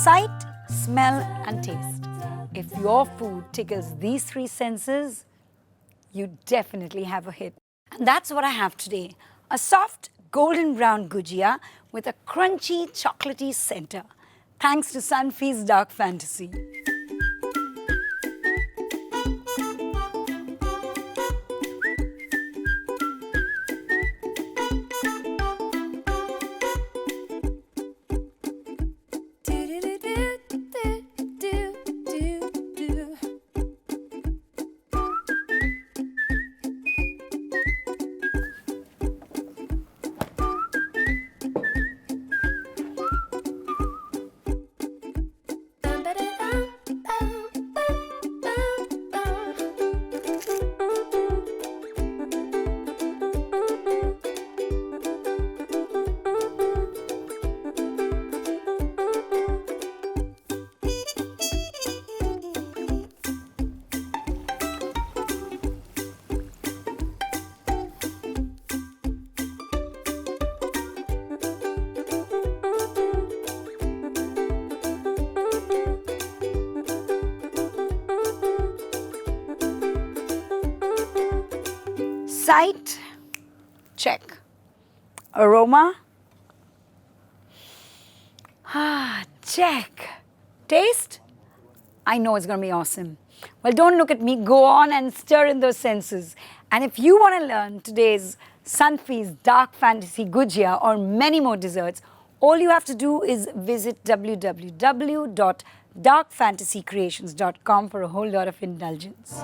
Sight, smell and taste. If your food tickles these three senses, you definitely have a hit. And that's what I have today. A soft golden brown Gujiya with a crunchy chocolatey center. Thanks to Sunfeast Dark Fantasy. Sight, check. Aroma, check. Taste, I know it's going to be awesome. Well, don't look at me, go on and stir in those senses. And if you want to learn today's Sunfeast Dark Fantasy Gujiya or many more desserts, all you have to do is visit www.darkfantasycreations.com for a whole lot of indulgence.